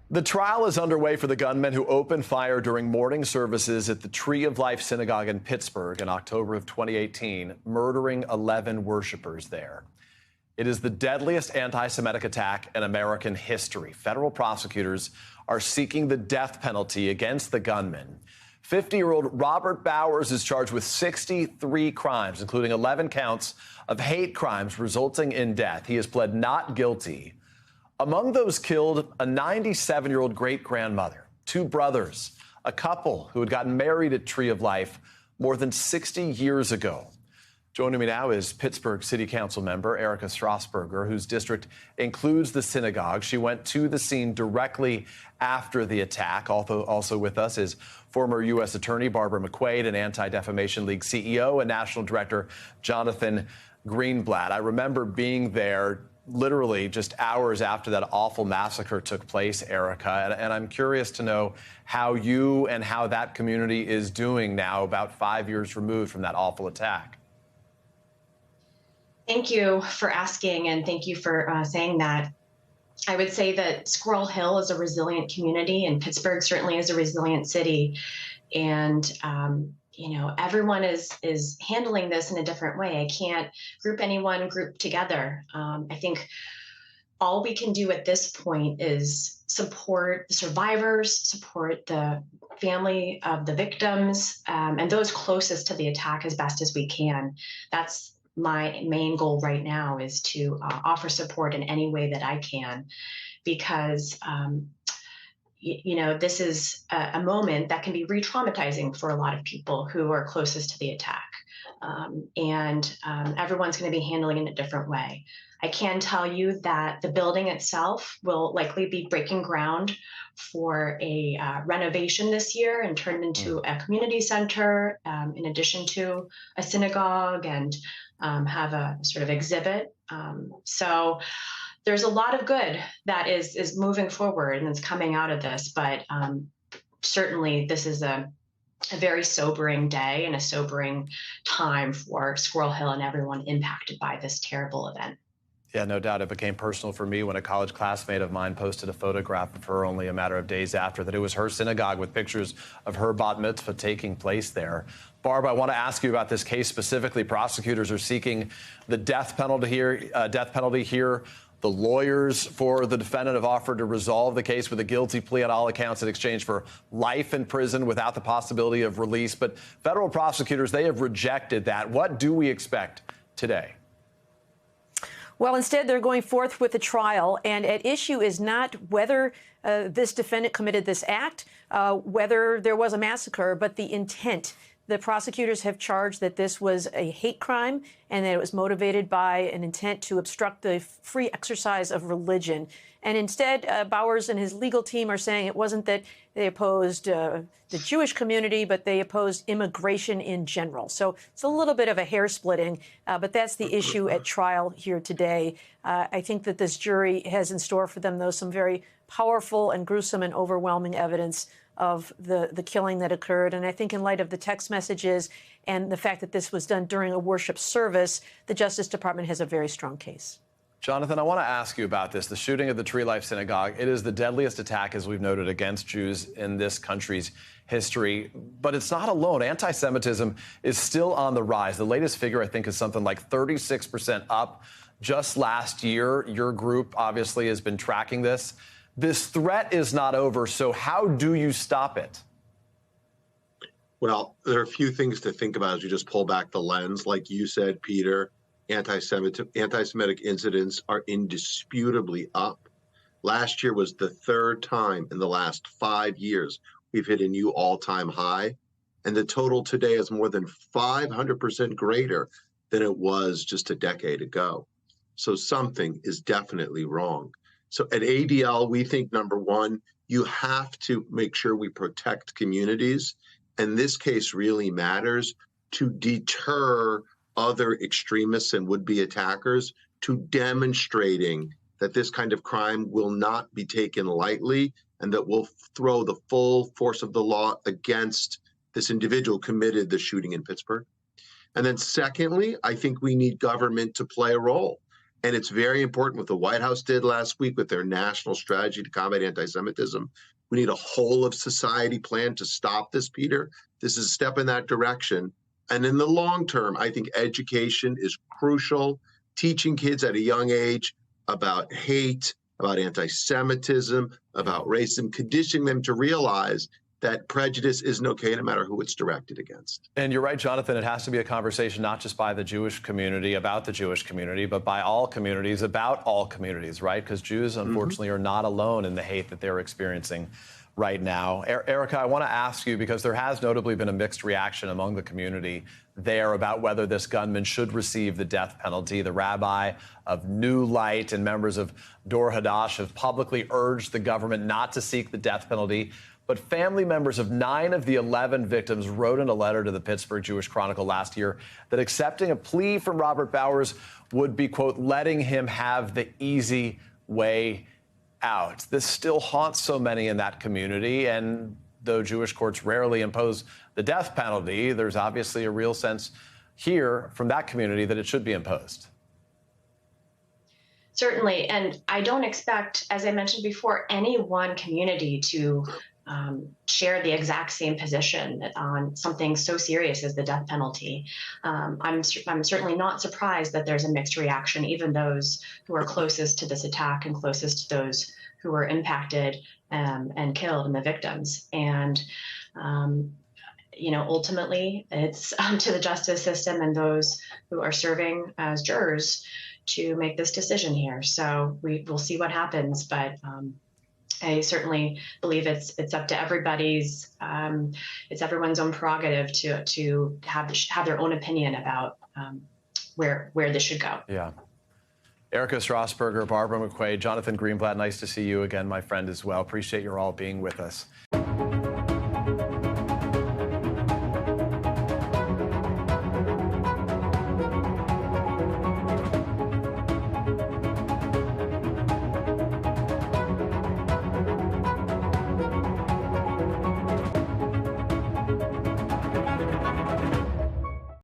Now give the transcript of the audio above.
The trial is underway for the gunman who opened fire during morning services at the Tree of Life Synagogue in Pittsburgh in October of 2018, murdering 11 worshipers there. It is the deadliest anti-Semitic attack in American history. Federal prosecutors are seeking the death penalty against the gunman. 50-year-old Robert Bowers is charged with 63 crimes, including 11 counts of hate crimes resulting in death. He has pled not guilty. Among those killed, a 97-year-old great-grandmother, two brothers, a couple who had gotten married at Tree of Life more than 60 years ago. Joining me now is Pittsburgh City Council member Erica Strasburger, whose district includes the synagogue. She went to the scene directly after the attack. Also with us is former U.S. Attorney Barbara McQuade and Anti-Defamation League CEO and National Director Jonathan Greenblatt. I remember being there literally just hours after that awful massacre took place, Erica, and I'm curious to know how you and how that community is doing now, about 5 years removed from that awful attack. Thank you for asking, and thank you for saying that. I would say that Squirrel Hill is a resilient community, and Pittsburgh certainly is a resilient city. And everyone is handling this in a different way. I can't group any one group together. I think all we can do at this point is support the survivors, support the family of the victims, and those closest to the attack as best as we can. That's my main goal right now, is to offer support in any way that I can, because this is a moment that can be re-traumatizing for a lot of people who are closest to the attack. Everyone's going to be handling it in a different way. I can tell you that the building itself will likely be breaking ground for a renovation this year and turned into a community center, in addition to a synagogue, and have a sort of exhibit. So there's a lot of good that is moving forward and it's coming out of this, but certainly this is a very sobering day and a sobering time for Squirrel Hill and everyone impacted by this terrible event. Yeah, no doubt. It became personal for me when a college classmate of mine posted a photograph of her only a matter of days after that. It was her synagogue with pictures of her bat mitzvah taking place there. Barb, I want to ask you about this case specifically. Prosecutors are seeking the death penalty here. The lawyers for the defendant have offered to resolve the case with a guilty plea on all accounts in exchange for life in prison without the possibility of release. But federal prosecutors, they have rejected that. What do we expect today? Well, instead, they're going forth with a trial, and at issue is not whether this defendant committed this act, whether there was a massacre, but the intent. The prosecutors have charged that this was a hate crime and that it was motivated by an intent to obstruct the free exercise of religion. And instead, Bowers and his legal team are saying it wasn't that they opposed the Jewish community, but they opposed immigration in general. So it's a little bit of a hair splitting, but that's the issue at trial here today. I think that this jury has in store for them, though, some very powerful and gruesome and overwhelming evidence of the killing that occurred. And I think in light of the text messages and the fact that this was done during a worship service, the Justice Department has a very strong case. Jonathan, I want to ask you about this. The shooting of the Tree Life Synagogue, it is the deadliest attack, as we've noted, against Jews in this country's history. But it's not alone. Anti-Semitism is still on the rise. The latest figure, I think, is something like 36% up just last year. Your group obviously has been tracking this. This threat is not over. So how do you stop it? Well, there are a few things to think about as you just pull back the lens. Like you said, Peter, anti-Semitic incidents are indisputably up. Last year was the third time in the last 5 years we've hit a new all-time high. And the total today is more than 500% greater than it was just a decade ago. So something is definitely wrong. So at ADL, we think, number one, you have to make sure we protect communities. And this case really matters to deter other extremists and would-be attackers, to demonstrating that this kind of crime will not be taken lightly and that will throw the full force of the law against this individual who committed the shooting in Pittsburgh. And then secondly, I think we need government to play a role. And it's very important what the White House did last week with their national strategy to combat anti-Semitism. We need a whole of society plan to stop this, Peter. This is a step in that direction. And in the long term, I think education is crucial. Teaching kids at a young age about hate, about anti-Semitism, about racism, conditioning them to realize that prejudice isn't okay no matter who it's directed against. And you're right, Jonathan, it has to be a conversation not just by the Jewish community about the Jewish community, but by all communities about all communities, right? Because Jews, unfortunately, are not alone in the hate that they're experiencing right now. Erica, I want to ask you, because there has notably been a mixed reaction among the community there about whether this gunman should receive the death penalty. The rabbi of New Light and members of Dor Hadash have publicly urged the government not to seek the death penalty. But family members of 9 of the 11 victims wrote in a letter to the Pittsburgh Jewish Chronicle last year that accepting a plea from Robert Bowers would be, quote, letting him have the easy way out. This still haunts so many in that community, and though Jewish courts rarely impose the death penalty, there's obviously a real sense here from that community that it should be imposed. Certainly, and I don't expect, as I mentioned before, any one community to share the exact same position on something so serious as the death penalty. I'm certainly not surprised that there's a mixed reaction, even those who are closest to this attack and closest to those who were impacted and killed and the victims. And, ultimately, it's up to the justice system and those who are serving as jurors to make this decision here. So we'll see what happens, but I certainly believe it's up to everybody's. It's everyone's own prerogative to have their own opinion about where this should go. Yeah. Erica Strasberger, Barbara McQuaid, Jonathan Greenblatt, nice to see you again, my friend, as well. Appreciate you all being with us.